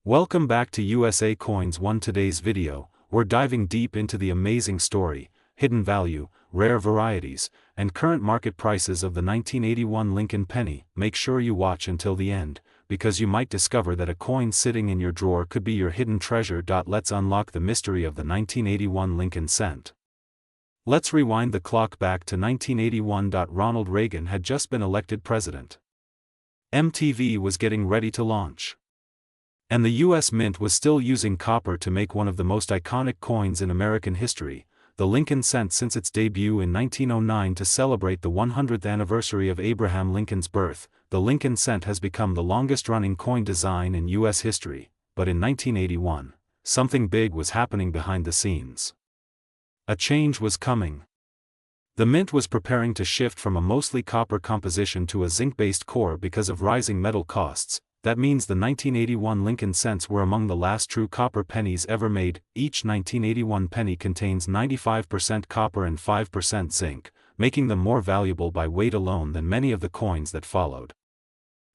Welcome back to USA Coins 1. Today's video, we're diving deep into the amazing story, hidden value, rare varieties, and current market prices of the 1981 Lincoln penny. Make sure you watch until the end, because you might discover that a coin sitting in your drawer could be your hidden treasure. Let's unlock the mystery of the 1981 Lincoln cent. Let's rewind the clock back to 1981. Ronald Reagan had just been elected president. MTV was getting ready to launch. And the U.S. Mint was still using copper to make one of the most iconic coins in American history, the Lincoln cent. Since its debut in 1909 to celebrate the 100th anniversary of Abraham Lincoln's birth, the Lincoln cent has become the longest-running coin design in U.S. history. But in 1981, something big was happening behind the scenes. A change was coming. The Mint was preparing to shift from a mostly copper composition to a zinc-based core because of rising metal costs. That means the 1981 Lincoln cents were among the last true copper pennies ever made. Each 1981 penny contains 95% copper and 5% zinc, making them more valuable by weight alone than many of the coins that followed.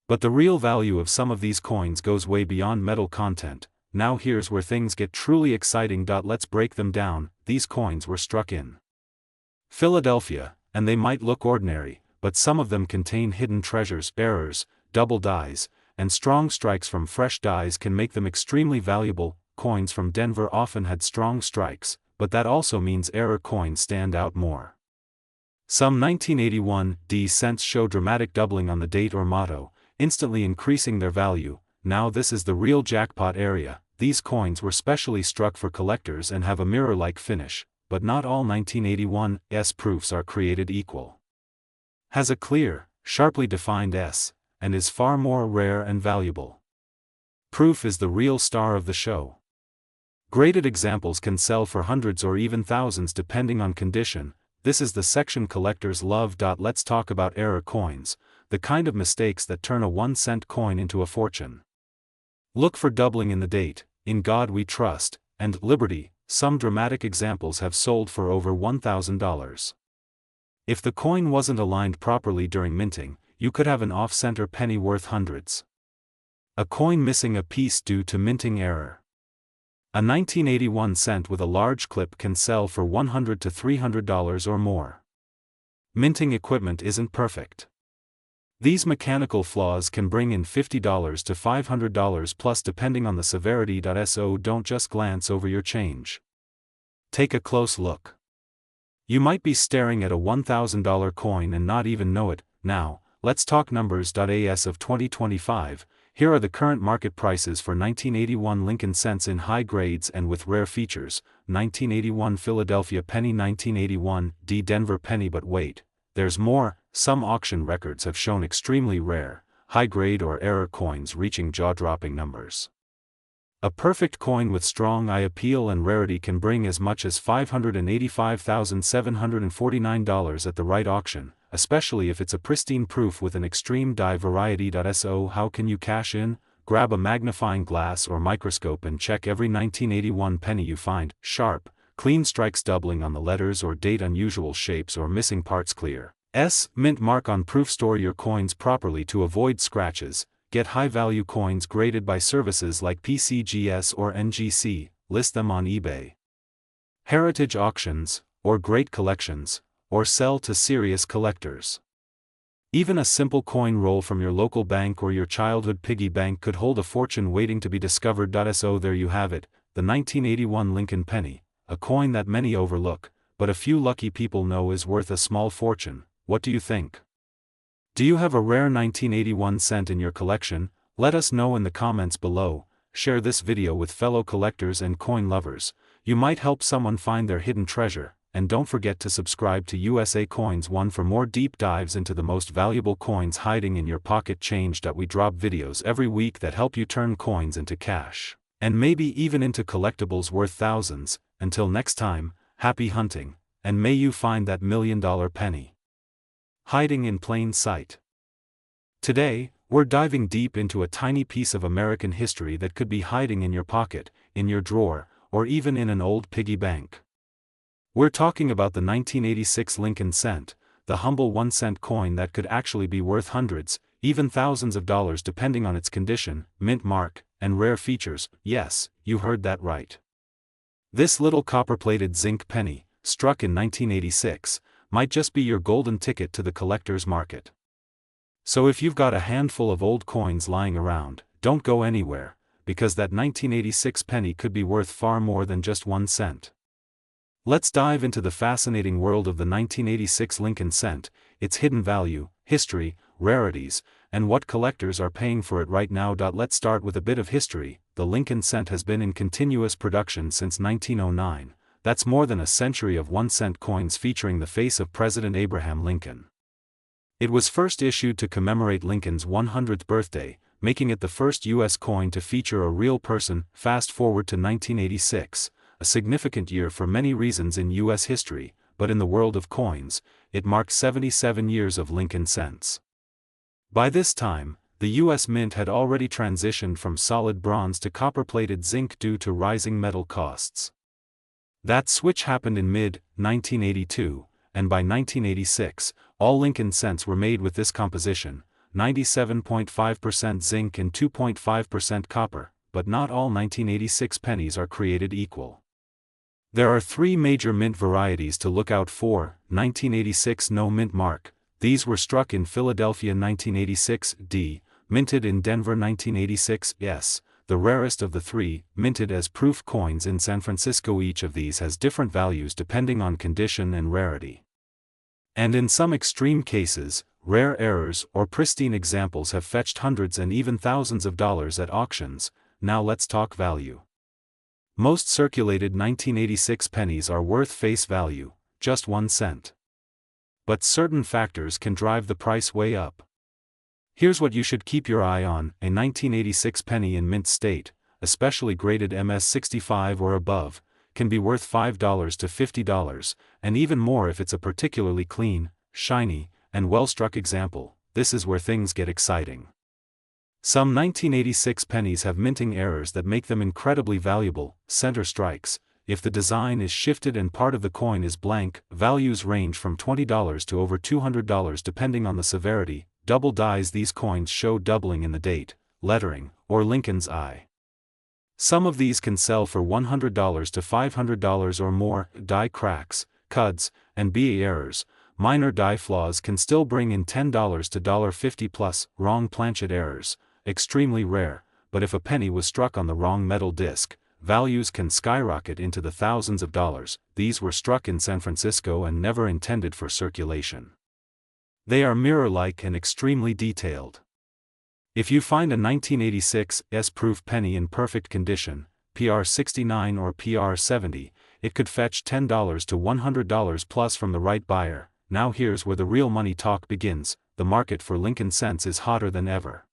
But the real value of some of these coins goes way beyond metal content. Now here's where things get truly exciting. Let's break them down. These coins were struck in Philadelphia, and they might look ordinary, but some of them contain hidden treasures. Errors, double dies, and strong strikes from fresh dies can make them extremely valuable. Coins from Denver often had strong strikes, but that also means error coins stand out more. Some 1981 D cents show dramatic doubling on the date or motto, instantly increasing their value. Now this is the real jackpot area. These coins were specially struck for collectors and have a mirror-like finish, but not all 1981's proofs are created equal. Has a clear, sharply defined S, and is far more rare and valuable. Proof is the real star of the show. Graded examples can sell for hundreds or even thousands depending on condition. This is the section collectors love. Let's talk about error coins, the kind of mistakes that turn a 1-cent coin into a fortune. Look for doubling in the date, in God we trust, and liberty. Some dramatic examples have sold for over $1,000. If the coin wasn't aligned properly during minting, you could have an off-center penny worth hundreds. A coin missing a piece due to minting error. A 1981 cent with a large clip can sell for $100 to $300 or more. Minting equipment isn't perfect. These mechanical flaws can bring in $50 to $500 plus depending on the severity. So don't just glance over your change. Take a close look. You might be staring at a $1,000 coin and not even know it. Now, let's talk numbers. As of 2025, here are the current market prices for 1981 Lincoln cents in high grades and with rare features. 1981 Philadelphia penny, 1981 D Denver penny. But wait, there's more. Some auction records have shown extremely rare, high-grade or error coins reaching jaw-dropping numbers. A perfect coin with strong eye appeal and rarity can bring as much as $585,749 at the right auction, especially if it's a pristine proof with an extreme die variety. So how can you cash in? Grab a magnifying glass or microscope and check every 1981 penny you find. Sharp, clean strikes, doubling on the letters or date, unusual shapes or missing parts. Clear mint mark on proof. Store your coins properly to avoid scratches. Get high-value coins graded by services like PCGS or NGC, list them on eBay, heritage auctions, or great collections, or sell to serious collectors. Even a simple coin roll from your local bank or your childhood piggy bank could hold a fortune waiting to be discovered. So there you have it, the 1981 Lincoln penny, a coin that many overlook, but a few lucky people know is worth a small fortune. What do you think? Do you have a rare 1981 cent in your collection? Let us know in the comments below. Share this video with fellow collectors and coin lovers. You might help someone find their hidden treasure. And don't forget to subscribe to USA Coins 1 for more deep dives into the most valuable coins hiding in your pocket change. We drop videos every week that help you turn coins into cash, and maybe even into collectibles worth thousands. Until next time, happy hunting, and may you find that $1 million penny hiding in plain sight. Today, we're diving deep into a tiny piece of American history that could be hiding in your pocket, in your drawer, or even in an old piggy bank. We're talking about the 1986 Lincoln cent, the humble 1-cent coin that could actually be worth hundreds, even thousands of dollars depending on its condition, mint mark, and rare features. Yes, you heard that right. This little copper-plated zinc penny, struck in 1986, might just be your golden ticket to the collector's market. So if you've got a handful of old coins lying around, don't go anywhere, because that 1986 penny could be worth far more than just 1 cent. Let's dive into the fascinating world of the 1986 Lincoln cent, its hidden value, history, rarities, and what collectors are paying for it right now. Let's start with a bit of history. The Lincoln cent has been in continuous production since 1909. That's more than a century of 1-cent coins featuring the face of President Abraham Lincoln. It was first issued to commemorate Lincoln's 100th birthday, making it the first U.S. coin to feature a real person. Fast forward to 1986, a significant year for many reasons in U.S. history, but in the world of coins, it marked 77 years of Lincoln cents. By this time, the U.S. Mint had already transitioned from solid bronze to copper-plated zinc due to rising metal costs. That switch happened in mid-1982, and by 1986, all Lincoln cents were made with this composition, 97.5% zinc and 2.5% copper, but not all 1986 pennies are created equal. There are 3 major mint varieties to look out for. 1986 No Mint Mark. These were struck in Philadelphia 1986 D, minted in Denver 1986 S. The rarest of the 3, minted as proof coins in San Francisco. Each of these has different values depending on condition and rarity. And in some extreme cases, rare errors or pristine examples have fetched hundreds and even thousands of dollars at auctions. Now let's talk value. Most circulated 1986 pennies are worth face value, just 1 cent. But certain factors can drive the price way up. Here's what you should keep your eye on: a 1986 penny in mint state, especially graded MS65 or above, can be worth $5 to $50, and even more if it's a particularly clean, shiny, and well-struck example. This is where things get exciting. Some 1986 pennies have minting errors that make them incredibly valuable. Center strikes. If the design is shifted and part of the coin is blank, values range from $20 to over $200 depending on the severity. Double dies. These coins show doubling in the date, lettering, or Lincoln's eye. Some of these can sell for $100 to $500 or more. Die cracks, cuds, and BA errors. Minor die flaws can still bring in $10 to $50 plus. Wrong planchet errors. Extremely rare, but if a penny was struck on the wrong metal disc, values can skyrocket into the thousands of dollars. These were struck in San Francisco and never intended for circulation. They are mirror-like and extremely detailed. If you find a 1986 S-proof penny in perfect condition, PR69 or PR70, it could fetch $10 to $100 plus from the right buyer. Now here's where the real money talk begins. The market for Lincoln cents is hotter than ever.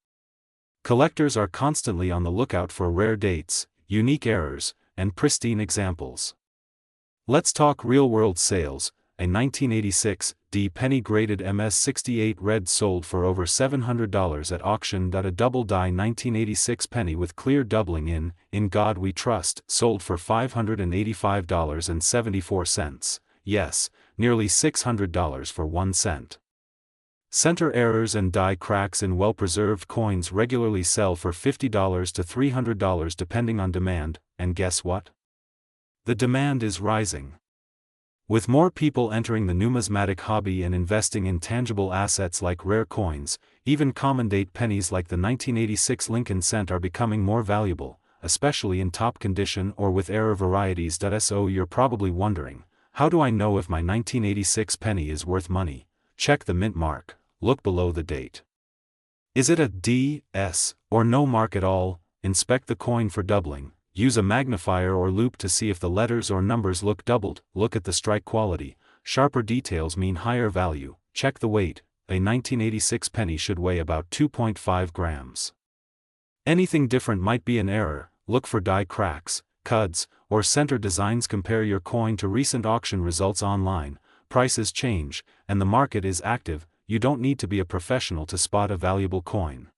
Collectors are constantly on the lookout for rare dates, unique errors, and pristine examples. Let's talk real-world sales. A 1986 D penny graded MS68 red sold for over $700 at auction. A double die 1986 penny with clear doubling in God We Trust sold for $585.74. Yes, nearly $600 for 1 cent. Center errors and die cracks in well-preserved coins regularly sell for $50 to $300 depending on demand, and guess what? The demand is rising. With more people entering the numismatic hobby and investing in tangible assets like rare coins, even common date pennies like the 1986 Lincoln cent are becoming more valuable, especially in top condition or with error varieties. So you're probably wondering, how do I know if my 1986 penny is worth money? Check the mint mark. Look below the date. Is it a D, S, or no mark at all? Inspect the coin for doubling. Use a magnifier or loupe to see if the letters or numbers look doubled. Look at the strike quality. Sharper details mean higher value. Check the weight. A 1986 penny should weigh about 2.5 grams. Anything different might be an error. Look for die cracks, cuds, or center designs. Compare your coin to recent auction results online. Prices change, and the market is active. You don't need to be a professional to spot a valuable coin.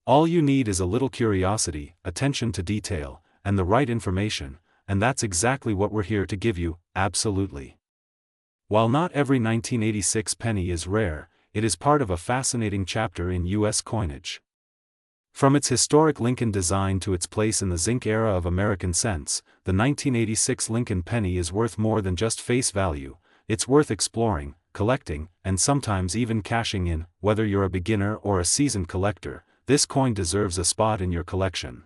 All you need is a little curiosity, attention to detail, and the right information, and that's exactly what we're here to give you. Absolutely. While not every 1986 penny is rare, it is part of a fascinating chapter in U.S. coinage. From its historic Lincoln design to its place in the zinc era of American cents, the 1986 Lincoln penny is worth more than just face value. It's worth exploring, collecting, and sometimes even cashing in. Whether you're a beginner or a seasoned collector, this coin deserves a spot in your collection.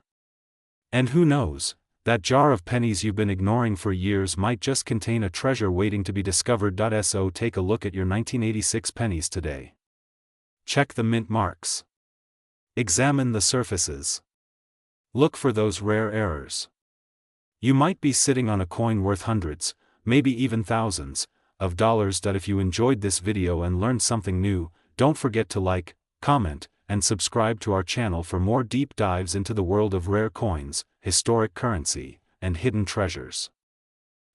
And who knows, that jar of pennies you've been ignoring for years might just contain a treasure waiting to be discovered. So take a look at your 1986 pennies today. Check the mint marks. Examine the surfaces. Look for those rare errors. You might be sitting on a coin worth hundreds, maybe even thousands, of dollars. If you enjoyed this video and learned something new, don't forget to like, comment, and subscribe to our channel for more deep dives into the world of rare coins, historic currency, and hidden treasures.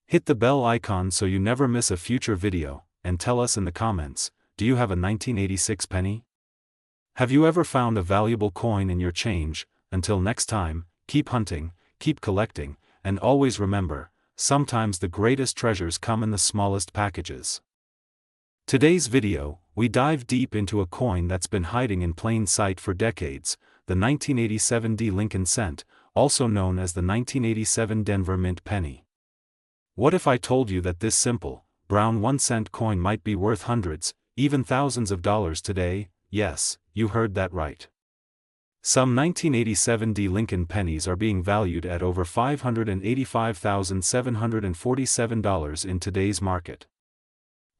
Hit the bell icon so you never miss a future video, and tell us in the comments, do you have a 1986 penny? Have you ever found a valuable coin in your change? Until next time, keep hunting, keep collecting, and always remember, sometimes the greatest treasures come in the smallest packages. Today's video, we dive deep into a coin that's been hiding in plain sight for decades, the 1987 Lincoln cent, also known as the 1987 Denver Mint penny. What if I told you that this simple, brown 1-cent coin might be worth hundreds, even thousands of dollars today? Yes, you heard that right. Some 1987 Lincoln pennies are being valued at over $585,747 in today's market.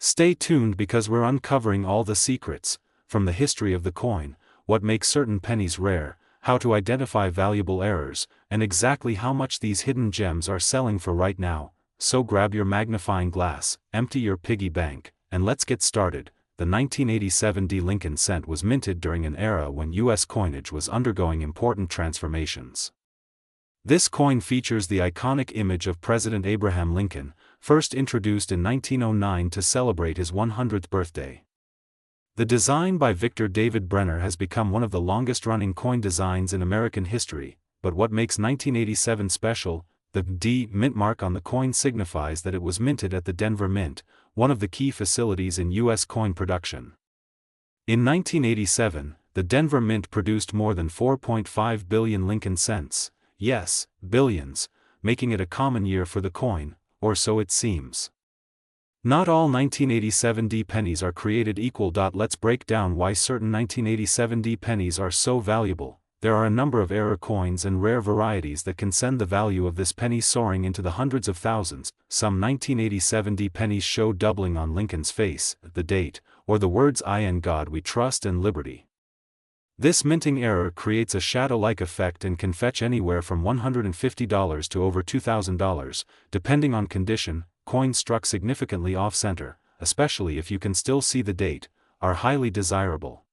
Stay tuned because we're uncovering all the secrets, from the history of the coin, what makes certain pennies rare, how to identify valuable errors, and exactly how much these hidden gems are selling for right now. So grab your magnifying glass, empty your piggy bank, and let's get started. The 1987 Lincoln cent was minted during an era when U.S. coinage was undergoing important transformations. This coin features the iconic image of President Abraham Lincoln, first introduced in 1909 to celebrate his 100th birthday. The design by Victor David Brenner has become one of the longest-running coin designs in American history, but what makes 1987 special? The D mint mark on the coin signifies that it was minted at the Denver Mint, one of the key facilities in U.S. coin production. In 1987, the Denver Mint produced more than 4.5 billion Lincoln cents, yes, billions, making it a common year for the coin, or so it seems. Not all 1987 pennies are created equal. Let's break down why certain 1987 pennies are so valuable. There are a number of error coins and rare varieties that can send the value of this penny soaring into the hundreds of thousands. Some 1987 pennies show doubling on Lincoln's face, the date, or the words "I and God we trust" and "Liberty." This minting error creates a shadow-like effect and can fetch anywhere from $150 to over $2,000, depending on condition. Coins struck significantly off-center, especially if you can still see the date, are highly desirable.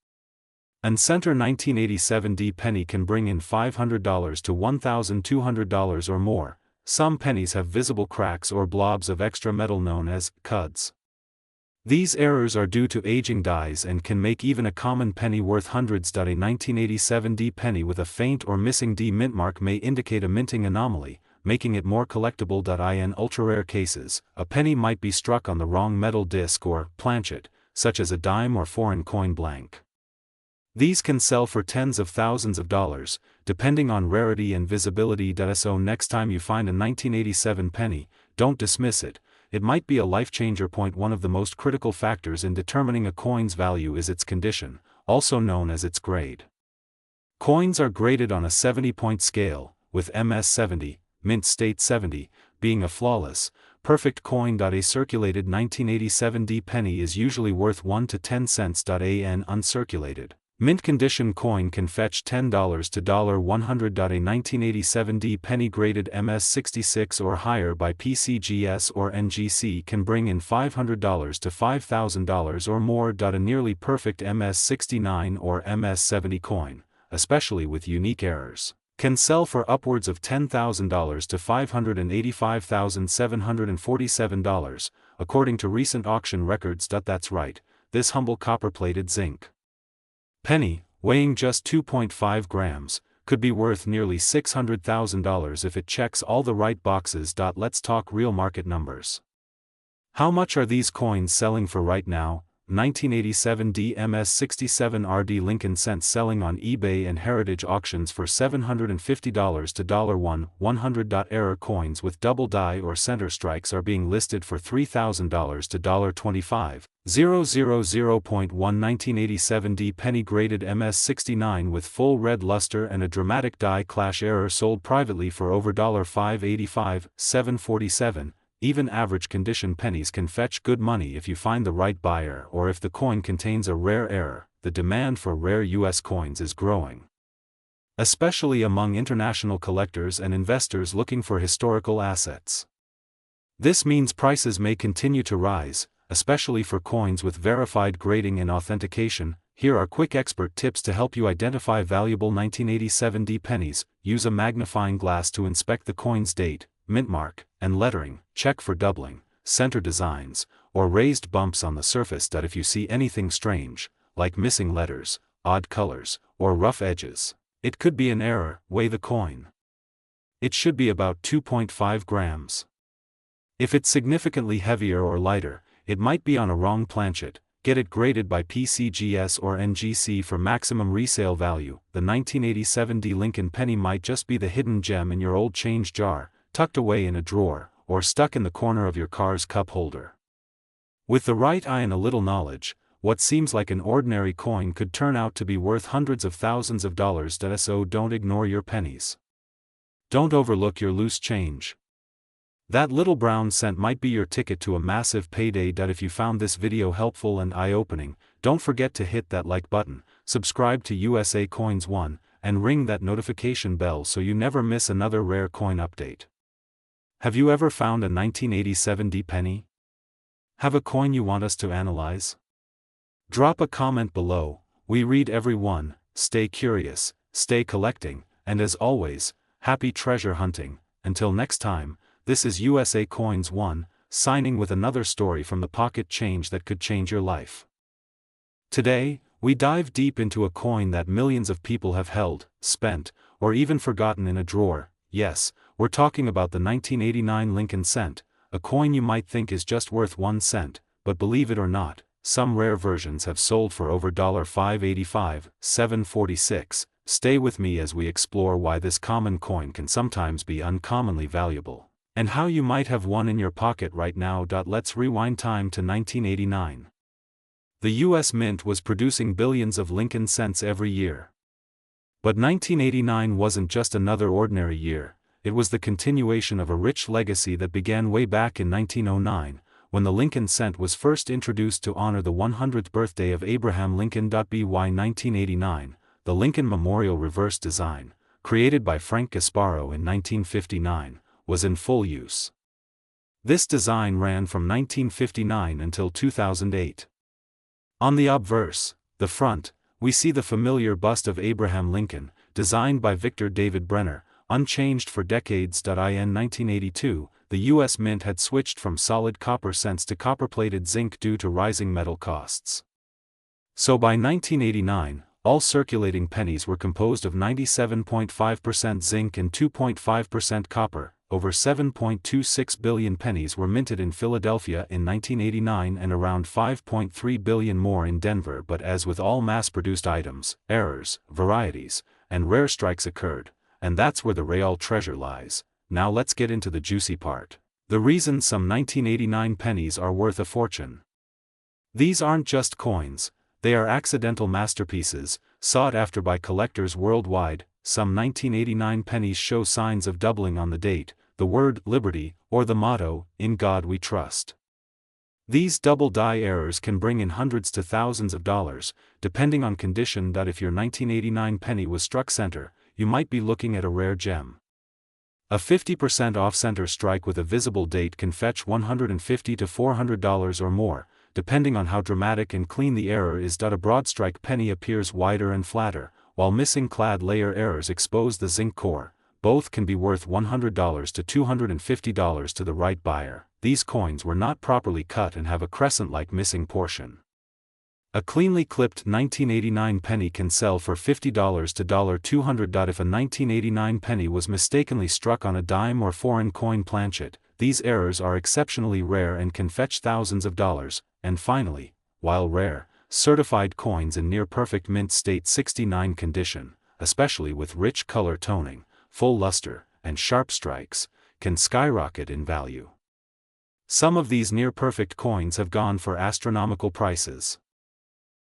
An center 1987 penny can bring in $500 to $1,200 or more. Some pennies have visible cracks or blobs of extra metal known as cuds. These errors are due to aging dies and can make even a common penny worth hundreds. A 1987 penny with a faint or missing D mint mark may indicate a minting anomaly, making it more collectible. In ultra-rare cases, a penny might be struck on the wrong metal disc or planchet, such as a dime or foreign coin blank. These can sell for tens of thousands of dollars, depending on rarity and visibility. So next time you find a 1987 penny, don't dismiss it. It might be a life-changer. One of the most critical factors in determining a coin's value is its condition, also known as its grade. Coins are graded on a 70-point scale, with MS 70, mint state 70, being a flawless, perfect coin. A circulated 1987 penny is usually worth 1 to 10 cents. An uncirculated, mint condition coin can fetch $10 to $100. A 1987 penny graded MS 66 or higher by PCGS or NGC can bring in $500 to $5,000 or more. A nearly perfect MS 69 or MS 70 coin, especially with unique errors, can sell for upwards of $10,000 to $585,747, according to recent auction records. That's right, this humble copper-plated zinc penny, weighing just 2.5 grams, could be worth nearly $600,000 if it checks all the right boxes. Let's talk real market numbers. How much are these coins selling for right now? 1987 DMS67 RD Lincoln cent selling on eBay and Heritage auctions for $750 to $1. Error coins with double die or center strikes are being listed for $3,000 to $25. 000.1 1987 D penny graded MS69 with full red luster and a dramatic die clash error sold privately for over $585, $747. Even average condition pennies can fetch good money if you find the right buyer or if the coin contains a rare error. The demand for rare US coins is growing, especially among international collectors and investors looking for historical assets. This means prices may continue to rise, especially for coins with verified grading and authentication. Here are quick expert tips to help you identify valuable 1987 D pennies. Use a magnifying glass to inspect the coin's date, mint mark, and lettering. Check for doubling, center designs, or raised bumps on the surface. If you see anything strange, like missing letters, odd colors, or rough edges, it could be an error. Weigh the coin. It should be about 2.5 grams. If it's significantly heavier or lighter, it might be on a wrong planchet. Get it graded by PCGS or NGC for maximum resale value. The 1987 D Lincoln penny might just be the hidden gem in your old change jar, tucked away in a drawer, or stuck in the corner of your car's cup holder. With the right eye and a little knowledge, what seems like an ordinary coin could turn out to be worth hundreds of thousands of dollars. So don't ignore your pennies. Don't overlook your loose change. That little brown cent might be your ticket to a massive payday. If you found this video helpful and eye-opening, don't forget to hit that like button, subscribe to USA Coins 1, and ring that notification bell so you never miss another rare coin update. Have you ever found a 1987 D penny? Have a coin you want us to analyze? Drop a comment below. We read every one. Stay curious, stay collecting, and as always, happy treasure hunting. Until next time, this is USA Coins 1, signing with another story from the pocket change that could change your life. Today, we dive deep into a coin that millions of people have held, spent, or even forgotten in a drawer. Yes, we're talking about the 1989 Lincoln cent, a coin you might think is just worth 1 cent, but believe it or not, some rare versions have sold for over $585, $746. Stay with me as we explore why this common coin can sometimes be uncommonly valuable, and how you might have one in your pocket right now. Let's rewind time to 1989. The US Mint was producing billions of Lincoln cents every year. But 1989 wasn't just another ordinary year, it was the continuation of a rich legacy that began way back in 1909, when the Lincoln cent was first introduced to honor the 100th birthday of Abraham Lincoln. By 1989, the Lincoln Memorial reverse design, created by Frank Gasparo in 1959, was in full use. This design ran from 1959 until 2008. On the obverse, the front, we see the familiar bust of Abraham Lincoln, designed by Victor David Brenner, unchanged for decades. In 1982, the U.S. Mint had switched from solid copper cents to copper-plated zinc due to rising metal costs. So by 1989, all circulating pennies were composed of 97.5% zinc and 2.5% copper. Over 7.26 billion pennies were minted in Philadelphia in 1989 and around 5.3 billion more in Denver. But as with all mass-produced items, errors, varieties, and rare strikes occurred, and that's where the real treasure lies. Now let's get into the juicy part. The reason some 1989 pennies are worth a fortune. These aren't just coins, they are accidental masterpieces, sought after by collectors worldwide. Some 1989 pennies show signs of doubling on the date, the word liberty, or the motto, "In God We Trust." These double die errors can bring in hundreds to thousands of dollars, depending on condition. If your 1989 penny was struck center, you might be looking at a rare gem. A 50% off-center strike with a visible date can fetch $150 to $400 or more, depending on how dramatic and clean the error is. A broad strike penny appears wider and flatter, while missing clad layer errors expose the zinc core. Both can be worth $100 to $250 to the right buyer. These coins were not properly cut and have a crescent-like missing portion. A cleanly clipped 1989 penny can sell for $50 to $200. If a 1989 penny was mistakenly struck on a dime or foreign coin planchet, these errors are exceptionally rare and can fetch thousands of dollars. And finally, while rare, certified coins in near-perfect mint state 69 condition, especially with rich color toning, full luster, and sharp strikes, can skyrocket in value. Some of these near-perfect coins have gone for astronomical prices.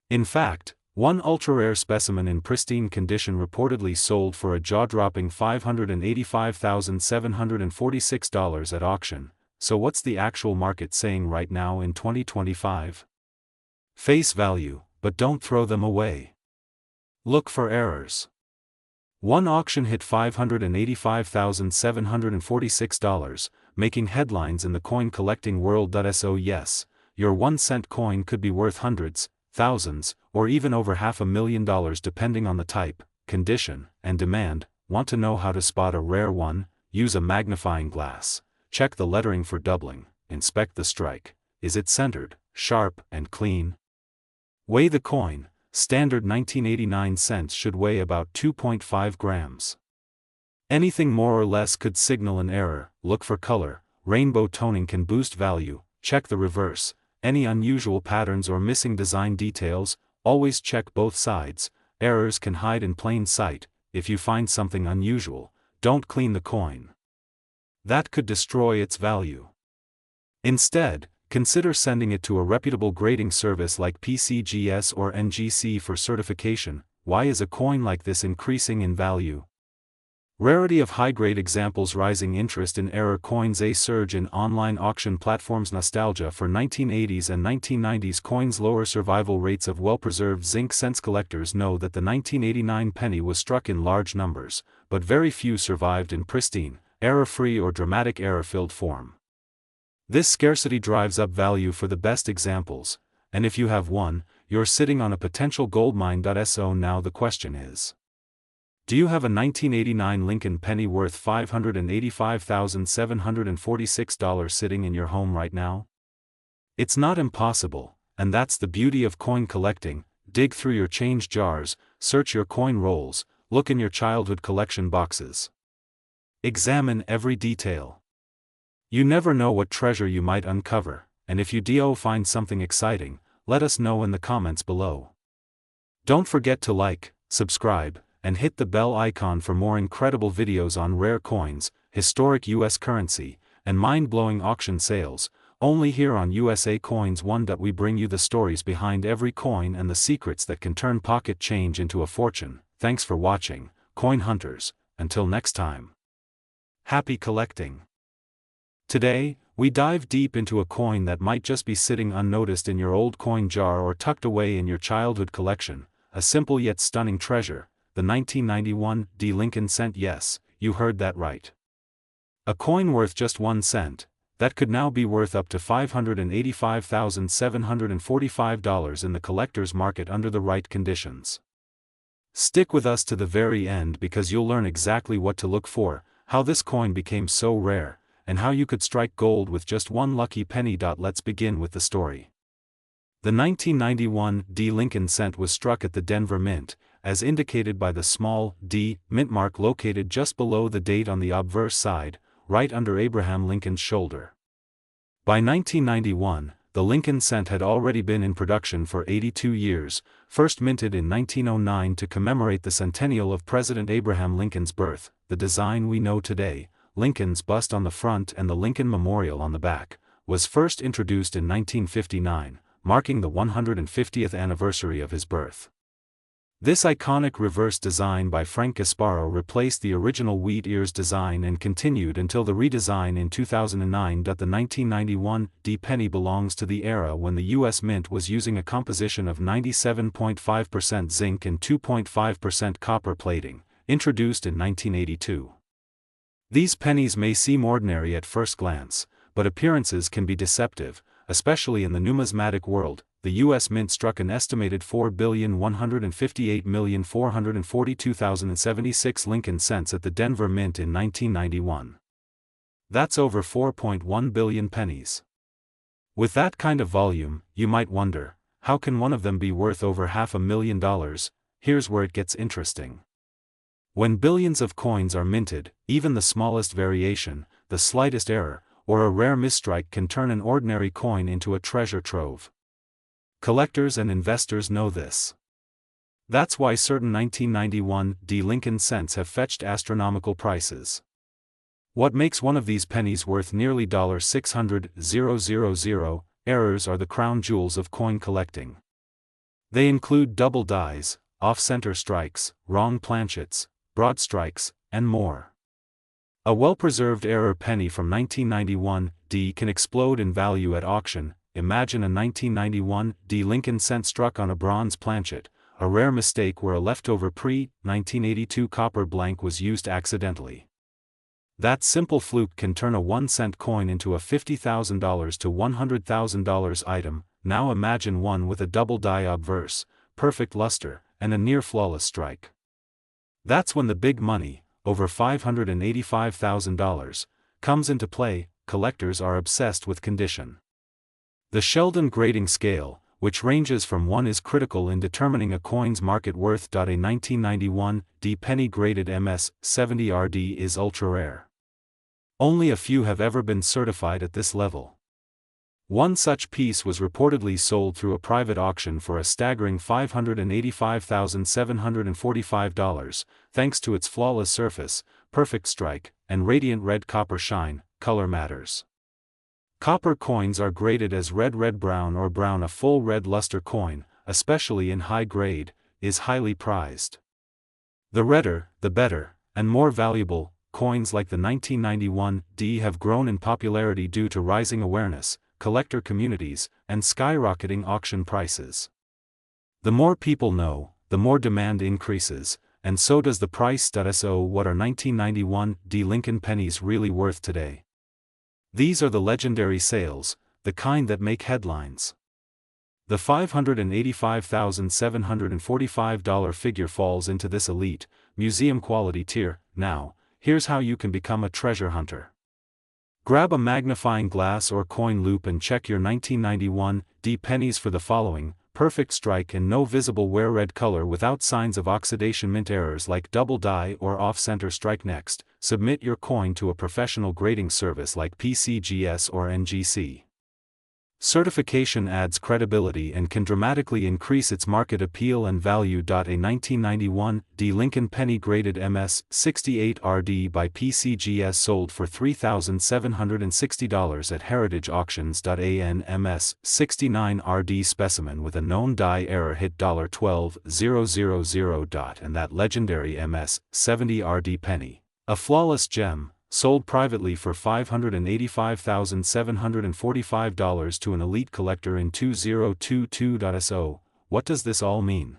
In fact, one ultra-rare specimen in pristine condition reportedly sold for a jaw-dropping $585,746 at auction. So what's the actual market saying right now in 2025? Face value, but don't throw them away. Look for errors. One auction hit $585,746, making headlines in the coin collecting world. So yes, your 1-cent coin could be worth hundreds, thousands, or even over $500,000 depending on the type, condition, and demand. Want to know how to spot a rare one? Use a magnifying glass. Check the lettering for doubling, inspect the strike. Is it centered, sharp, and clean? Weigh the coin. Standard 1989 cents should weigh about 2.5 grams. Anything more or less could signal an error. Look for color. Rainbow toning can boost value. Check the reverse. Any unusual patterns or missing design details. Always check both sides. Errors can hide in plain sight. If you find something unusual, don't clean the coin. That could destroy its value. Instead, consider sending it to a reputable grading service like PCGS or NGC for certification. Why is a coin like this increasing in value? Rarity of high-grade examples. Rising interest in error coins. A surge in online auction platforms. Nostalgia for 1980s and 1990s coins. Lower survival rates of well-preserved zinc cents. Collectors know that the 1989 penny was struck in large numbers, but very few survived in pristine, error-free or dramatic error-filled form. This scarcity drives up value for the best examples, and if you have one, you're sitting on a potential goldmine. So now the question is, do you have a 1989 Lincoln penny worth $585,746 sitting in your home right now? It's not impossible, and that's the beauty of coin collecting. Dig through your change jars, search your coin rolls, look in your childhood collection boxes. Examine every detail. You never know what treasure you might uncover, and if you find something exciting, let us know in the comments below. Don't forget to like, subscribe, and hit the bell icon for more incredible videos on rare coins, historic US currency, and mind-blowing auction sales, only here on USA Coins One. We bring you the stories behind every coin and the secrets that can turn pocket change into a fortune. Thanks for watching, coin hunters. Until next time. Happy collecting! Today, we dive deep into a coin that might just be sitting unnoticed in your old coin jar or tucked away in your childhood collection, a simple yet stunning treasure, the 1991 Lincoln cent. Yes, you heard that right. A coin worth just 1 cent, that could now be worth up to $585,745 in the collector's market under the right conditions. Stick with us to the very end because you'll learn exactly what to look for, how this coin became so rare, and how you could strike gold with just one lucky penny. Let's begin with the story. The 1991 Lincoln cent was struck at the Denver Mint, as indicated by the small D mint mark located just below the date on the obverse side, right under Abraham Lincoln's shoulder. By 1991, the Lincoln cent had already been in production for 82 years, first minted in 1909 to commemorate the centennial of President Abraham Lincoln's birth. The design we know today, Lincoln's bust on the front and the Lincoln Memorial on the back, was first introduced in 1959, marking the 150th anniversary of his birth. This iconic reverse design by Frank Gasparo replaced the original wheat ears design and continued until the redesign in 2009. The 1991 penny belongs to the era when the U.S. Mint was using a composition of 97.5% zinc and 2.5% copper plating, introduced in 1982. These pennies may seem ordinary at first glance, but appearances can be deceptive, especially in the numismatic world. The U.S. Mint struck an estimated 4,158,442,076 Lincoln cents at the Denver Mint in 1991. That's over 4.1 billion pennies. With that kind of volume, you might wonder, how can one of them be worth over $500,000? Here's where it gets interesting. When billions of coins are minted, even the smallest variation, the slightest error, or a rare misstrike can turn an ordinary coin into a treasure trove. Collectors and investors know this. That's why certain 1991 D Lincoln cents have fetched astronomical prices. What makes one of these pennies worth nearly $600,000 errors are the crown jewels of coin collecting. They include double dies, off-center strikes, wrong planchets, broad strikes, and more. A well-preserved error penny from 1991 D can explode in value at auction. Imagine a 1991 D Lincoln cent struck on a bronze planchet, a rare mistake where a leftover pre-1982 copper blank was used accidentally. That simple fluke can turn a 1-cent coin into a $50,000 to $100,000 item. Now imagine one with a double die obverse, perfect luster, and a near-flawless strike. That's when the big money, over $585,000, comes into play. Collectors are obsessed with condition. The Sheldon grading scale, which ranges from 1 is critical in determining a coin's market worth. A 1991 D penny graded MS 70 RD is ultra rare. Only a few have ever been certified at this level. One such piece was reportedly sold through a private auction for a staggering $585,745, thanks to its flawless surface, perfect strike, and radiant red copper shine. Color matters. Copper coins are graded as red-brown or brown. A full red luster coin, especially in high grade, is highly prized. The redder, the better, and more valuable. Coins like the 1991 D have grown in popularity due to rising awareness, collector communities, and skyrocketing auction prices. The more people know, the more demand increases, and so does the price. So what are 1991 D Lincoln pennies really worth today? These are the legendary sales, the kind that make headlines. The $585,745 figure falls into this elite, museum-quality tier. Now, here's how you can become a treasure hunter. Grab a magnifying glass or coin loop and check your 1991 D pennies for the following: perfect strike and no visible wear, red color without signs of oxidation, mint errors like double die or off-center strike. Next, submit your coin to a professional grading service like PCGS or NGC. Certification adds credibility and can dramatically increase its market appeal and value. A 1991 D Lincoln penny graded MS 68 RD by PCGS sold for $3,760 at Heritage Auctions. An MS 69 RD specimen with a known die error hit $12,000. And that legendary MS 70 RD penny, a flawless gem, sold privately for $585,745 to an elite collector in 2022. So, what does this all mean?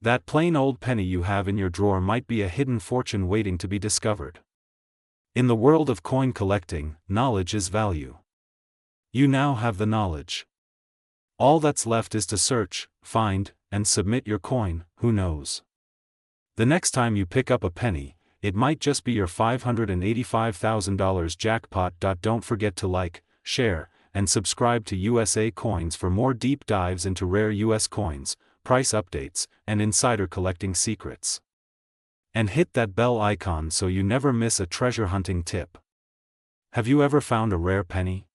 That plain old penny you have in your drawer might be a hidden fortune waiting to be discovered. In the world of coin collecting, knowledge is value. You now have the knowledge. All that's left is to search, find, and submit your coin. Who knows? The next time you pick up a penny, it might just be your $585,000 jackpot. Don't forget to like, share, and subscribe to USA Coins for more deep dives into rare US coins, price updates, and insider collecting secrets. And hit that bell icon so you never miss a treasure hunting tip. Have you ever found a rare penny?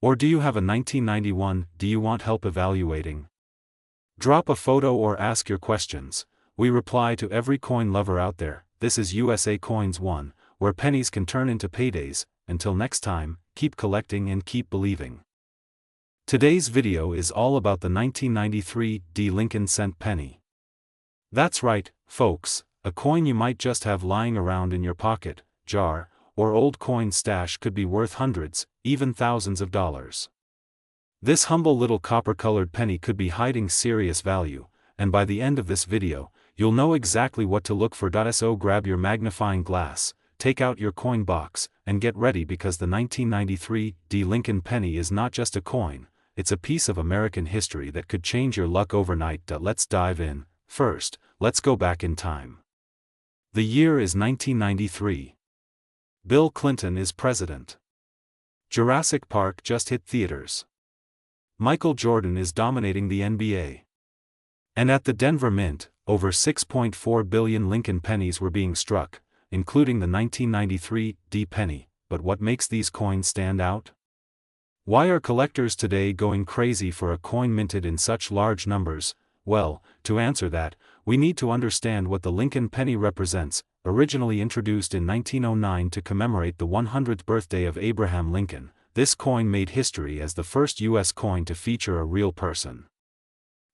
Or do you have a 1991 do you want help evaluating? Drop a photo or ask your questions. We reply to every coin lover out there. This is USA Coins 1, where pennies can turn into paydays. Until next time, keep collecting and keep believing. Today's video is all about the 1993 D Lincoln cent penny. That's right, folks, a coin you might just have lying around in your pocket, jar, or old coin stash could be worth hundreds, even thousands of dollars. This humble little copper-colored penny could be hiding serious value, and by the end of this video, you'll know exactly what to look for. So grab your magnifying glass, take out your coin box, and get ready, because the 1993 D Lincoln penny is not just a coin, it's a piece of American history that could change your luck overnight. Let's dive in. First, let's go back in time. The year is 1993. Bill Clinton is president. Jurassic Park just hit theaters. Michael Jordan is dominating the NBA. And at the Denver Mint, over 6.4 billion Lincoln pennies were being struck, including the 1993 D penny. But what makes these coins stand out? Why are collectors today going crazy for a coin minted in such large numbers? Well, to answer that, we need to understand what the Lincoln penny represents. Originally introduced in 1909 to commemorate the 100th birthday of Abraham Lincoln, this coin made history as the first U.S. coin to feature a real person.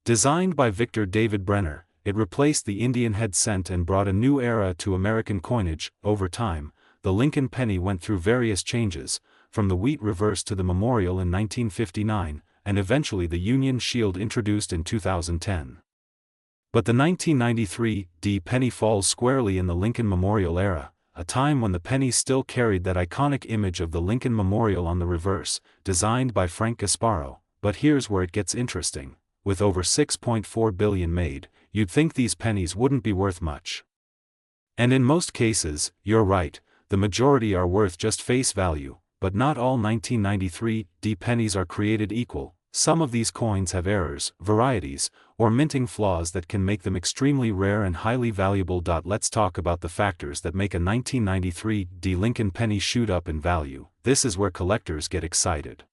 Designed by Victor David Brenner, it replaced the Indian head cent and brought a new era to American coinage. Over time, the Lincoln penny went through various changes, from the wheat reverse to the memorial in 1959, and eventually the Union Shield introduced in 2010. But the 1993 D penny falls squarely in the Lincoln Memorial era, a time when the penny still carried that iconic image of the Lincoln Memorial on the reverse, designed by Frank Gasparo. But here's where it gets interesting. With over 6.4 billion made, you'd think these pennies wouldn't be worth much. And in most cases, you're right, the majority are worth just face value, but not all 1993 D pennies are created equal. Some of these coins have errors, varieties, or minting flaws that can make them extremely rare and highly valuable. Let's talk about the factors that make a 1993 D Lincoln penny shoot up in value. This is where collectors get excited.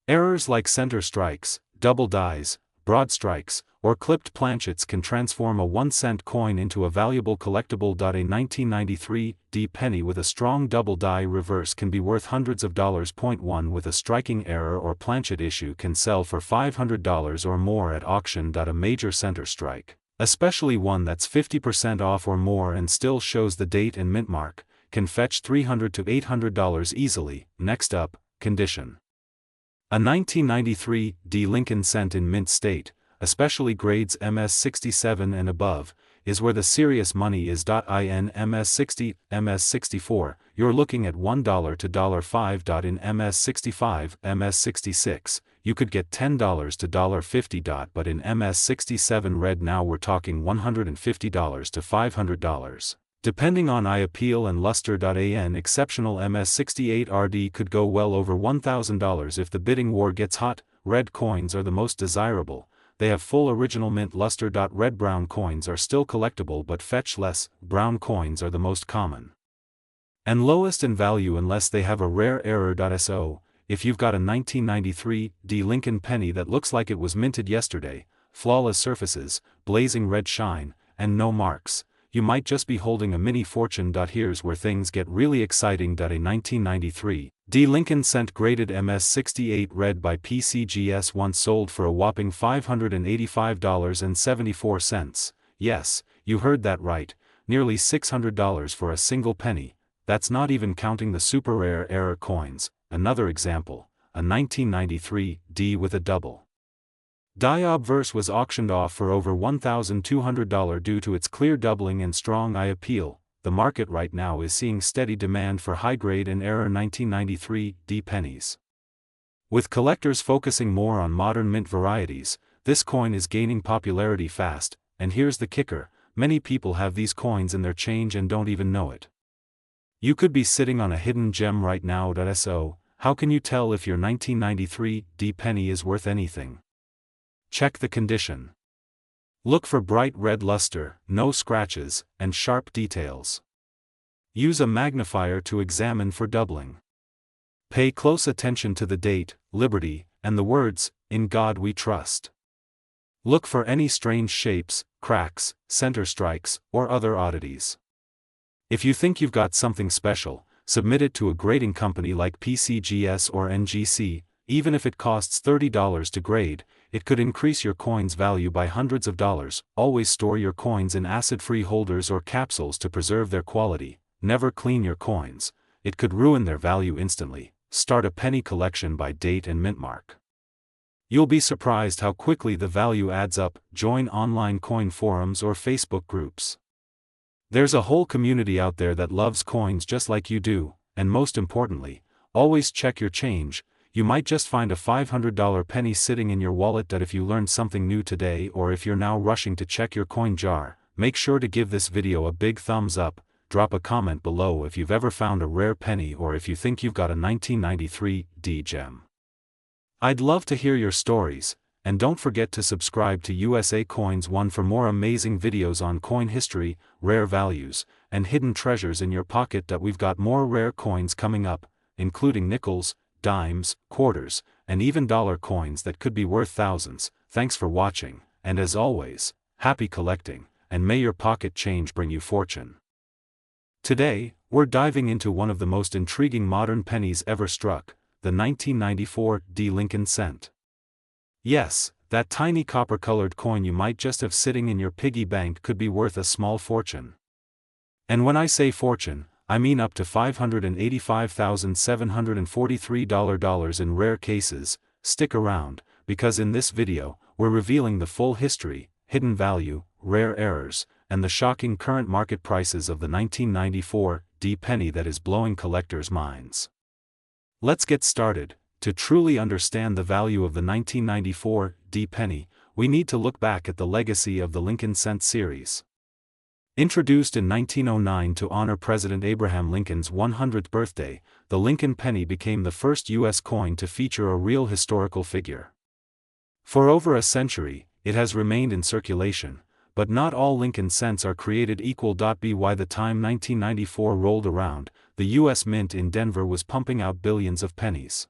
Errors like center strikes, double dies, broad strikes, or clipped planchets can transform a 1-cent coin into a valuable collectible. A 1993 D penny with a strong double die reverse can be worth hundreds of dollars. One with a striking error or planchet issue can sell for $500 or more at auction. A major center strike, especially one that's 50% off or more and still shows the date and mint mark, can fetch $300 to $800 easily. Next up, condition. A 1993 D Lincoln cent in mint state, especially grades MS67 and above, is where the serious money is. In MS60, MS64, you're looking at $1 to $5. In MS65, MS66, you could get $10 to $50. But in MS67 red now we're talking $150 to $500. Depending on eye appeal and luster. An exceptional MS68 RD could go well over $1,000 if the bidding war gets hot. Red coins are the most desirable. They have full original mint luster. Red-brown coins are still collectible but fetch less. Brown coins are the most common and lowest in value unless they have a rare error. So, if you've got a 1993 D Lincoln penny that looks like it was minted yesterday, flawless surfaces, blazing red shine, and no marks, you might just be holding a mini fortune. Here's where things get really exciting. A 1993 D Lincoln cent graded MS68 red by PCGS once sold for a whopping $585.74. Yes, you heard that right, nearly $600 for a single penny. That's not even counting the super rare error coins. Another example, a 1993 D with a double die obverse was auctioned off for over $1,200 due to its clear doubling and strong eye appeal. The market right now is seeing steady demand for high-grade and error 1993 D pennies. With collectors focusing more on modern mint varieties, this coin is gaining popularity fast, and here's the kicker, many people have these coins in their change and don't even know it. You could be sitting on a hidden gem right now. So, how can you tell if your 1993 D penny is worth anything? Check the condition. Look for bright red luster, no scratches, and sharp details. Use a magnifier to examine for doubling. Pay close attention to the date, liberty, and the words, "In God We Trust." Look for any strange shapes, cracks, center strikes, or other oddities. If you think you've got something special, submit it to a grading company like PCGS or NGC. Even if it costs $30 to grade, it could increase your coin's value by hundreds of dollars. Always store your coins in acid-free holders or capsules to preserve their quality. Never clean your coins, it could ruin their value instantly. Start a penny collection by date and mint mark. You'll be surprised how quickly the value adds up. Join online coin forums or Facebook groups. There's a whole community out there that loves coins just like you do, and most importantly, always check your change. You might just find a $500 penny sitting in your wallet. If you learned something new today, or if you're now rushing to check your coin jar, make sure to give this video a big thumbs up. Drop a comment below if you've ever found a rare penny or if you think you've got a 1993 D gem. I'd love to hear your stories, and don't forget to subscribe to USA Coins 1 for more amazing videos on coin history, rare values, and hidden treasures in your pocket. We've got more rare coins coming up, including nickels, dimes, quarters, and even dollar coins that could be worth thousands. Thanks for watching, and as always, happy collecting, and may your pocket change bring you fortune. Today, we're diving into one of the most intriguing modern pennies ever struck, the 1994 D Lincoln cent. Yes, that tiny copper-colored coin you might just have sitting in your piggy bank could be worth a small fortune. And when I say fortune, I mean up to $585,743 in rare cases. Stick around, because in this video, we're revealing the full history, hidden value, rare errors, and the shocking current market prices of the 1994 D penny that is blowing collectors' minds. Let's get started. To truly understand the value of the 1994 D penny, we need to look back at the legacy of the Lincoln cent series. Introduced in 1909 to honor President Abraham Lincoln's 100th birthday, the Lincoln penny became the first U.S. coin to feature a real historical figure. For over a century, it has remained in circulation, but not all Lincoln cents are created equal. By the time 1994 rolled around, the U.S. Mint in Denver was pumping out billions of pennies.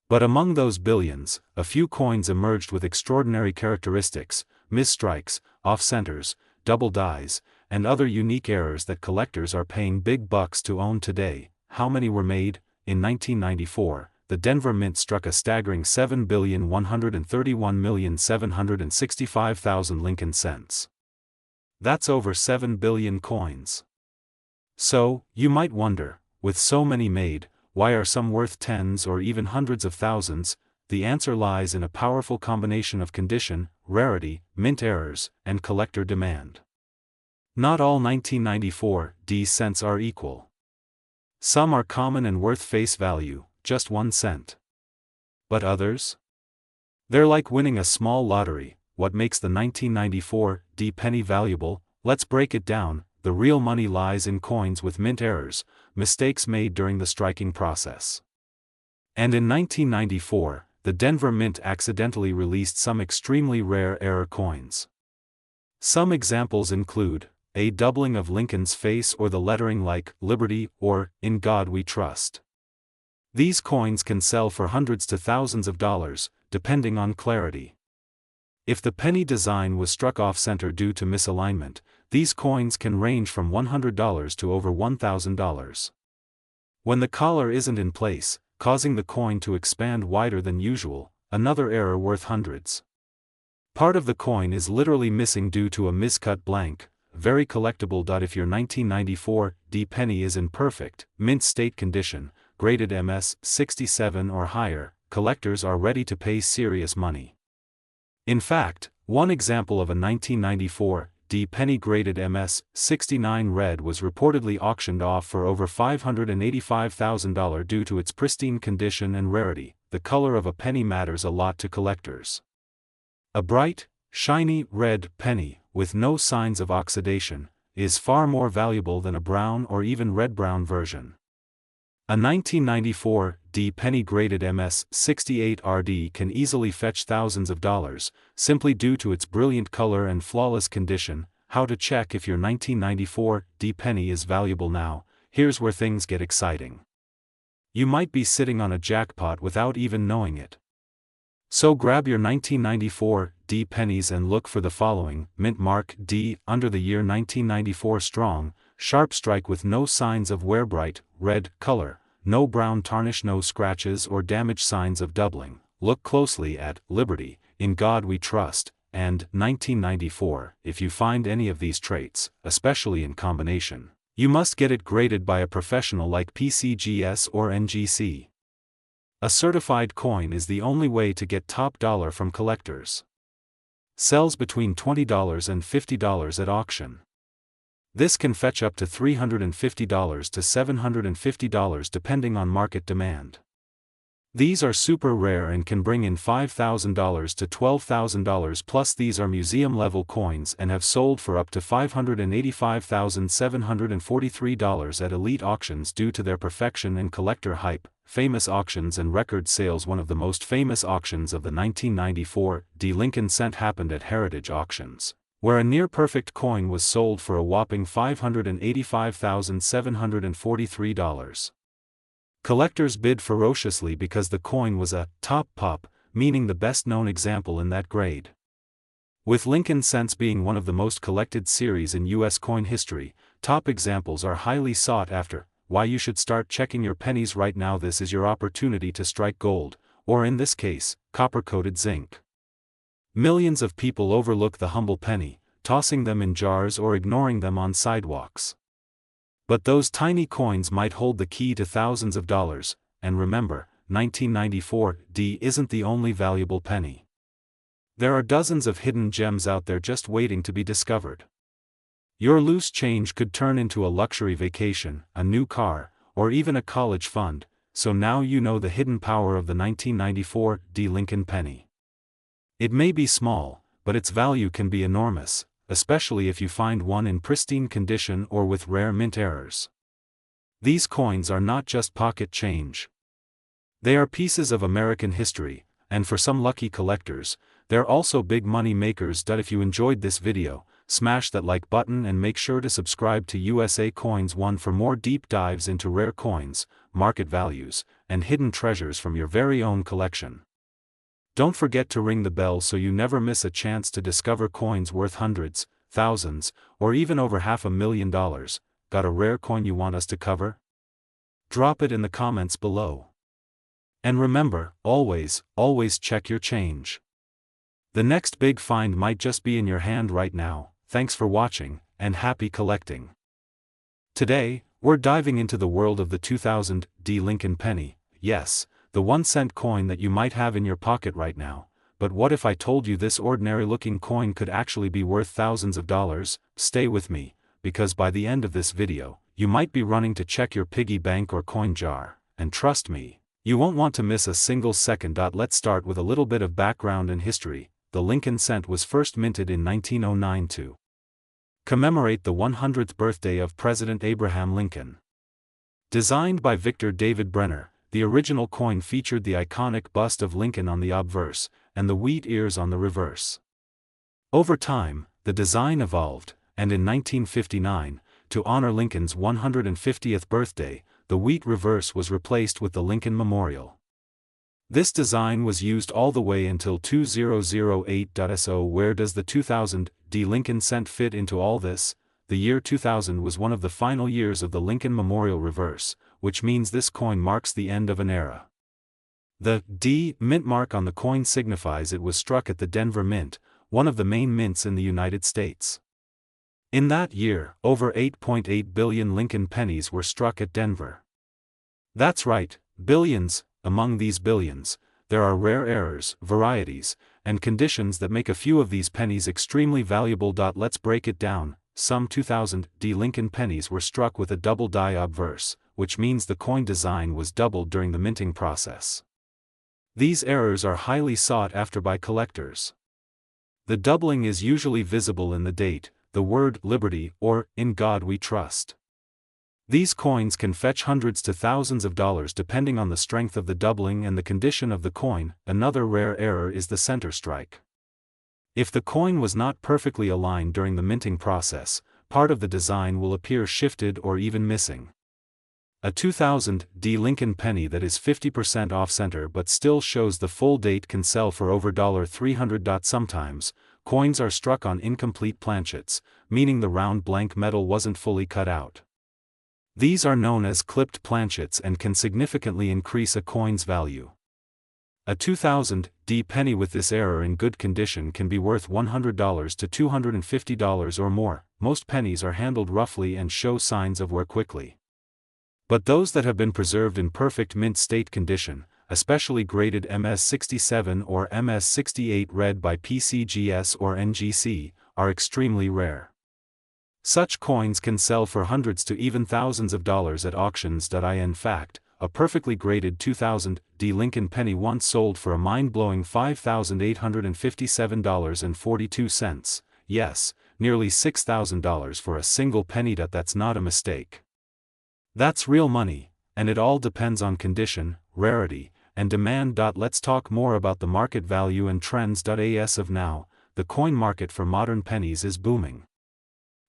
But among those billions, a few coins emerged with extraordinary characteristics: misstrikes, off-centers, double dies, and other unique errors that collectors are paying big bucks to own today. How many were made? In 1994, the Denver Mint struck a staggering 7,131,765,000 Lincoln cents. That's over 7 billion coins. So, you might wonder, with so many made, why are some worth tens or even hundreds of thousands? The answer lies in a powerful combination of condition, rarity, mint errors, and collector demand. Not all 1994 D cents are equal. Some are common and worth face value, just 1 cent. But others? They're like winning a small lottery. What makes the 1994 D penny valuable? Let's break it down. The real money lies in coins with mint errors, mistakes made during the striking process. And in 1994, the Denver Mint accidentally released some extremely rare error coins. Some examples include a doubling of Lincoln's face or the lettering like Liberty or In God We Trust. These coins can sell for hundreds to thousands of dollars, depending on clarity. If the penny design was struck off-center due to misalignment, these coins can range from $100 to over $1,000. When the collar isn't in place, causing the coin to expand wider than usual, another error worth hundreds. Part of the coin is literally missing due to a miscut blank, very collectible. If your 1994 D penny is in perfect, mint state condition, graded MS 67 or higher, collectors are ready to pay serious money. In fact, one example of a 1994 D penny graded MS 69 red was reportedly auctioned off for over $585,000 due to its pristine condition and rarity. The color of a penny matters a lot to collectors. A bright, shiny red penny, with no signs of oxidation, is far more valuable than a brown or even red-brown version. A 1994 D penny graded MS 68 RD can easily fetch thousands of dollars, simply due to its brilliant color and flawless condition. How to check if your 1994 D penny is valuable now? Here's where things get exciting. You might be sitting on a jackpot without even knowing it. So grab your 1994 D pennies and look for the following: mint mark D, under the year 1994 strong, sharp strike with no signs of wear, bright red color, no brown tarnish, no scratches or damage signs of doubling. Look closely at Liberty, In God We Trust, and 1994. If you find any of these traits, especially in combination, you must get it graded by a professional like PCGS or NGC. A certified coin is the only way to get top dollar from collectors. Sells between $20 and $50 at auction. This can fetch up to $350 to $750 depending on market demand. These are super rare and can bring in $5,000 to $12,000 plus. These are museum-level coins and have sold for up to $585,743 at elite auctions due to their perfection and collector hype. Famous auctions and record sales. One of the most famous auctions of the 1994 D Lincoln cent happened at Heritage Auctions, where a near-perfect coin was sold for a whopping $585,743. Collectors bid ferociously because the coin was a top pop, meaning the best-known example in that grade. With Lincoln cents being one of the most collected series in U.S. coin history, top examples are highly sought after. Why you should start checking your pennies right now. This is your opportunity to strike gold, or in this case, copper-coated zinc. Millions of people overlook the humble penny, tossing them in jars or ignoring them on sidewalks. But those tiny coins might hold the key to thousands of dollars, and remember, 1994 D isn't the only valuable penny. There are dozens of hidden gems out there just waiting to be discovered. Your loose change could turn into a luxury vacation, a new car, or even a college fund, so now you know the hidden power of the 1994 D Lincoln penny. It may be small, but its value can be enormous, especially if you find one in pristine condition or with rare mint errors. These coins are not just pocket change. They are pieces of American history, and for some lucky collectors, they're also big money makers. If you enjoyed this video, smash that like button and make sure to subscribe to USA Coins 1 for more deep dives into rare coins, market values, and hidden treasures from your very own collection. Don't forget to ring the bell so you never miss a chance to discover coins worth hundreds, thousands, or even over $500,000. Got a rare coin you want us to cover? Drop it in the comments below. And remember, always check your change. The next big find might just be in your hand right now. Thanks for watching, and happy collecting. Today, we're diving into the world of the 2000 D Lincoln penny. Yes, the 1-cent coin that you might have in your pocket right now. But what if I told you this ordinary-looking coin could actually be worth thousands of dollars? Stay with me, because by the end of this video, you might be running to check your piggy bank or coin jar, and trust me, you won't want to miss a single second. Let's start with a little bit of background and history. The Lincoln cent was first minted in 1909 to commemorate the 100th birthday of President Abraham Lincoln. Designed by Victor David Brenner, the original coin featured the iconic bust of Lincoln on the obverse, and the wheat ears on the reverse. Over time, the design evolved, and in 1959, to honor Lincoln's 150th birthday, the wheat reverse was replaced with the Lincoln Memorial. This design was used all the way until 2008. So where does the 2000 D Lincoln cent fit into all this? The year 2000 was one of the final years of the Lincoln Memorial reverse, which means this coin marks the end of an era. The D mint mark on the coin signifies it was struck at the Denver Mint, one of the main mints in the United States. In that year, over 8.8 billion Lincoln pennies were struck at Denver. That's right, billions. Among these billions, there are rare errors, varieties, and conditions that make a few of these pennies extremely valuable. Let's break it down. Some 2000 D Lincoln pennies were struck with a double die obverse, which means the coin design was doubled during the minting process. These errors are highly sought after by collectors. The doubling is usually visible in the date, the word liberty, or in God we trust. These coins can fetch hundreds to thousands of dollars depending on the strength of the doubling and the condition of the coin. Another rare error is the center strike. If the coin was not perfectly aligned during the minting process, part of the design will appear shifted or even missing. A 2000 D Lincoln penny that is 50% off-center but still shows the full date can sell for over $300. Sometimes, coins are struck on incomplete planchets, meaning the round blank metal wasn't fully cut out. These are known as clipped planchets and can significantly increase a coin's value. A 2000 D penny with this error in good condition can be worth $100 to $250 or more. Most pennies are handled roughly and show signs of wear quickly. But those that have been preserved in perfect mint state condition, especially graded MS67 or MS68 read by PCGS or NGC, are extremely rare. Such coins can sell for hundreds to even thousands of dollars at auctions. In fact, a perfectly graded 2000 D Lincoln penny once sold for a mind-blowing $5,857.42. Yes, nearly $6,000 for a single penny. That's not a mistake. That's real money, and it all depends on condition, rarity, and demand. Let's talk more about the market value and trends. As of now, the coin market for modern pennies is booming.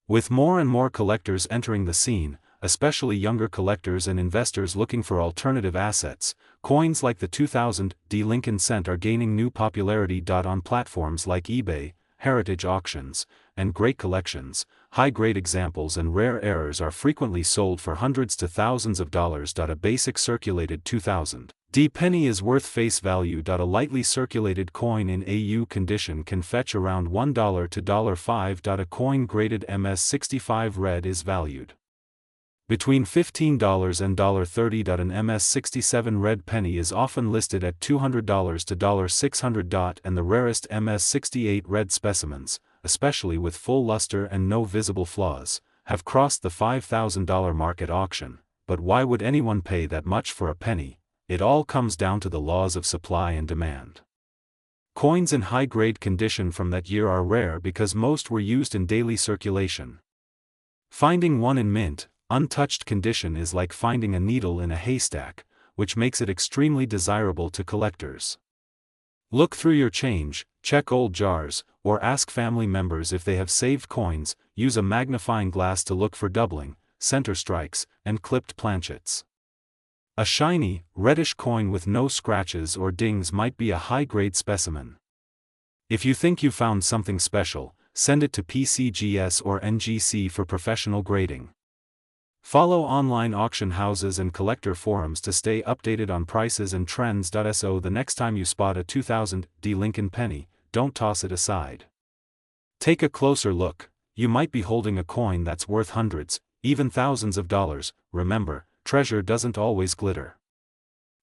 With more and more collectors entering the scene, especially younger collectors and investors looking for alternative assets. Coins like the 2000 D Lincoln Cent are gaining new popularity. On platforms like eBay, heritage auctions, and great collections, high-grade examples and rare errors are frequently sold for hundreds to thousands of dollars. A basic circulated 2000 D penny is worth face value. A lightly circulated coin in AU condition can fetch around $1 to $5. A coin graded MS65 red is valued between $15 and $30. An MS67 red penny is often listed at $200 to $600. And the rarest MS68 red specimens, especially with full luster and no visible flaws, have crossed the $5,000 mark at auction. But why would anyone pay that much for a penny? It all comes down to the laws of supply and demand. Coins in high-grade condition from that year are rare because most were used in daily circulation. Finding one in mint, untouched condition is like finding a needle in a haystack, which makes it extremely desirable to collectors. Look through your change, check old jars, or ask family members if they have saved coins. Use a magnifying glass to look for doubling, center strikes, and clipped planchets. A shiny, reddish coin with no scratches or dings might be a high-grade specimen. If you think you found something special, send it to PCGS or NGC for professional grading. Follow online auction houses and collector forums to stay updated on prices and trends. So the next time you spot a 2000 D Lincoln penny, don't toss it aside. Take a closer look. You might be holding a coin that's worth hundreds, even thousands of dollars. Remember, treasure doesn't always glitter.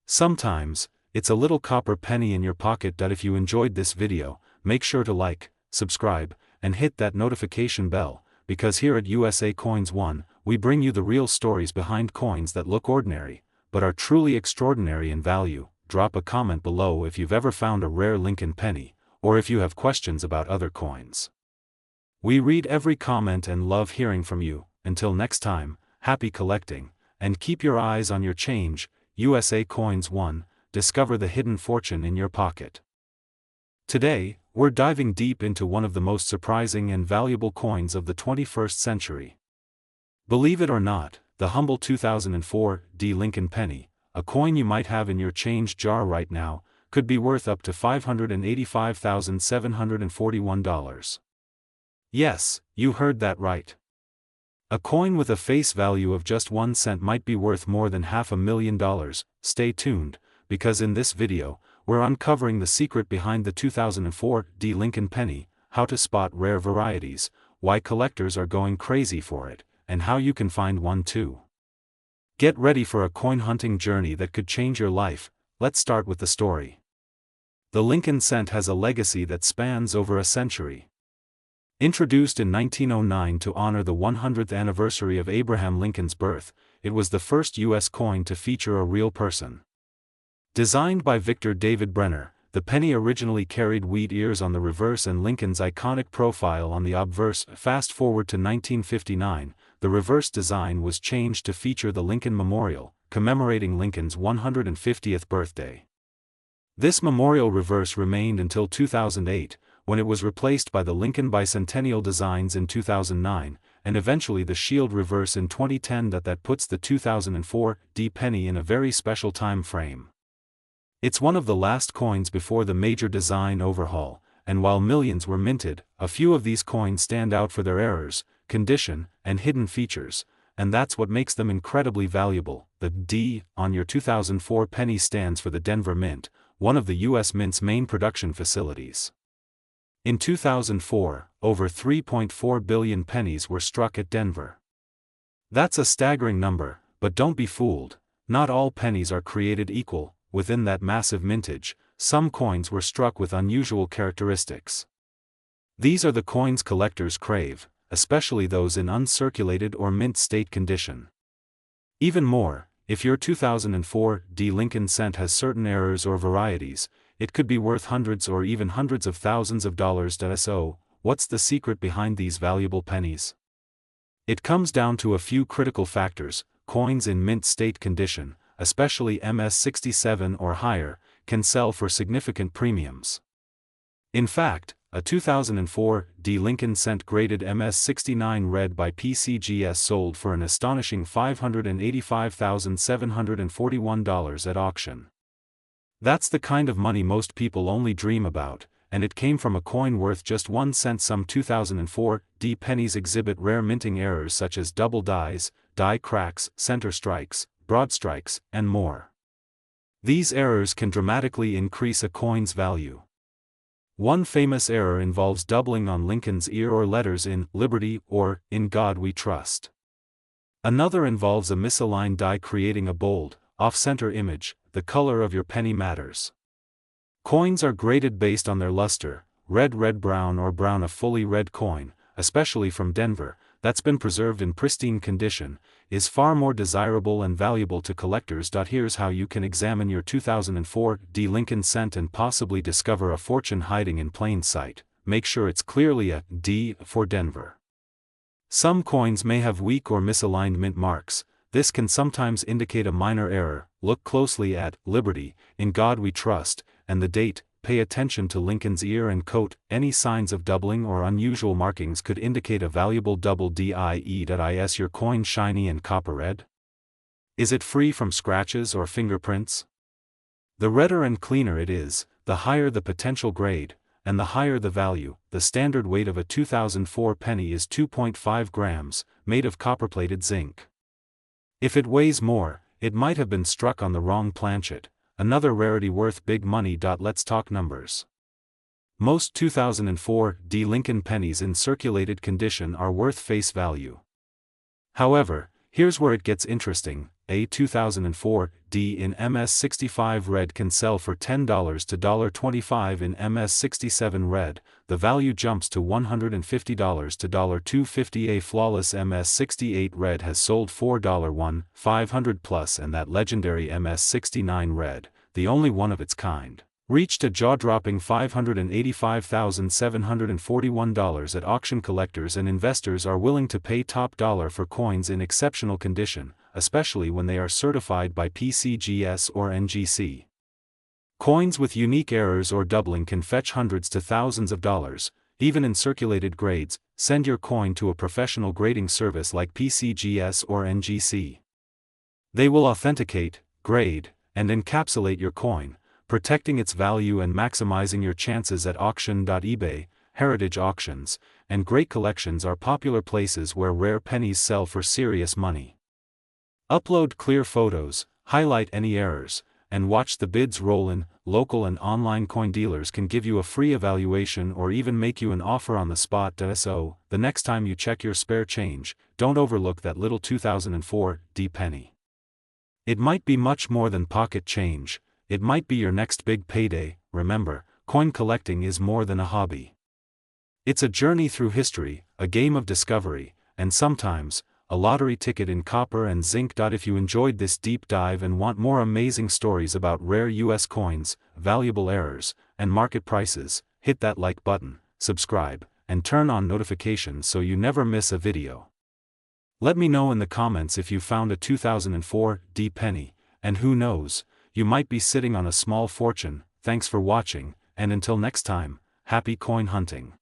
Sometimes, it's a little copper penny in your pocket. If you enjoyed this video, make sure to like, subscribe, and hit that notification bell, because here at USA Coins 1, we bring you the real stories behind coins that look ordinary, but are truly extraordinary in value. Drop a comment below if you've ever found a rare Lincoln penny, or if you have questions about other coins. We read every comment and love hearing from you. Until next time, happy collecting, and keep your eyes on your change. USA Coins 1, discover the hidden fortune in your pocket. Today, we're diving deep into one of the most surprising and valuable coins of the 21st century. Believe it or not, the humble 2004 D Lincoln penny, a coin you might have in your change jar right now, could be worth up to $585,741. Yes, you heard that right. A coin with a face value of just 1 cent might be worth more than $500,000. Stay tuned, because in this video, we're uncovering the secret behind the 2004 D Lincoln penny, how to spot rare varieties, why collectors are going crazy for it, and how you can find one too. Get ready for a coin hunting journey that could change your life. Let's start with the story. The Lincoln Cent has a legacy that spans over a century. Introduced in 1909 to honor the 100th anniversary of Abraham Lincoln's birth, it was the first U.S. coin to feature a real person. Designed by Victor David Brenner, the penny originally carried wheat ears on the reverse and Lincoln's iconic profile on the obverse. Fast forward to 1959, the reverse design was changed to feature the Lincoln Memorial, commemorating Lincoln's 150th birthday. This memorial reverse remained until 2008, when it was replaced by the Lincoln Bicentennial designs in 2009, and eventually the shield reverse in 2010. That puts the 2004 D penny in a very special time frame. It's one of the last coins before the major design overhaul, and while millions were minted, a few of these coins stand out for their errors, condition, and hidden features, and that's what makes them incredibly valuable. The D on your 2004 penny stands for the Denver Mint, one of the U.S. Mint's main production facilities. In 2004, over 3.4 billion pennies were struck at Denver. That's a staggering number, but don't be fooled, not all pennies are created equal. Within that massive mintage, some coins were struck with unusual characteristics. These are the coins collectors crave, especially those in uncirculated or mint state condition. Even more, if your 2004 D Lincoln Cent has certain errors or varieties, it could be worth hundreds or even hundreds of thousands of dollars. So, what's the secret behind these valuable pennies? It comes down to a few critical factors. Coins in mint state condition, especially MS67 or higher, can sell for significant premiums. In fact, a 2004 D Lincoln Cent graded MS69 red by PCGS sold for an astonishing $585,741 at auction. That's the kind of money most people only dream about, and it came from a coin worth just 1 cent. Some 2004 D pennies exhibit rare minting errors such as double dies, die cracks, center strikes, broad strikes, and more. These errors can dramatically increase a coin's value. One famous error involves doubling on Lincoln's ear or letters in Liberty or In God We Trust. Another involves a misaligned die creating a bold, off-center image. The color of your penny matters. Coins are graded based on their luster. Red, brown, or brown. A fully red coin, especially from Denver, that's been preserved in pristine condition, is far more desirable and valuable to collectors. Here's how you can examine your 2004 D Lincoln Cent and possibly discover a fortune hiding in plain sight. Make sure it's clearly a D for Denver. Some coins may have weak or misaligned mint marks. This can sometimes indicate a minor error. Look closely at Liberty, In God We Trust, and the date. Pay attention to Lincoln's ear and coat. Any signs of doubling or unusual markings could indicate a valuable double die. Is your coin shiny and copper red? Is it free from scratches or fingerprints? The redder and cleaner it is, the higher the potential grade, and the higher the value. The standard weight of a 2004 penny is 2.5 grams, made of copper-plated zinc. If it weighs more, it might have been struck on the wrong planchet. Another rarity worth big money. Let's talk numbers. Most 2004 D Lincoln pennies in circulated condition are worth face value. However, here's where it gets interesting. A 2004 D in MS65 red can sell for $10 to $25 in MS67 red. The value jumps to $150 to $250. A flawless MS68 red has sold for $500 plus, and that legendary MS69 red, the only one of its kind, reached a jaw-dropping $585,741 at auction. Collectors and investors are willing to pay top dollar for coins in exceptional condition, especially when they are certified by PCGS or NGC. Coins with unique errors or doubling can fetch hundreds to thousands of dollars, even in circulated grades. Send your coin to a professional grading service like PCGS or NGC. They will authenticate, grade, and encapsulate your coin, protecting its value and maximizing your chances at auction. eBay, heritage auctions, and great collections are popular places where rare pennies sell for serious money. Upload clear photos, highlight any errors, and watch the bids roll in. Local and online coin dealers can give you a free evaluation or even make you an offer on the spot. So, the next time you check your spare change, don't overlook that little 2004 D penny. It might be much more than pocket change. It might be your next big payday. Remember, coin collecting is more than a hobby. It's a journey through history, a game of discovery, and sometimes, a lottery ticket in copper and zinc. If you enjoyed this deep dive and want more amazing stories about rare US coins, valuable errors, and market prices, hit that like button, subscribe, and turn on notifications so you never miss a video. Let me know in the comments if you found a 2004 D penny, and who knows, you might be sitting on a small fortune. Thanks for watching, and until next time, happy coin hunting.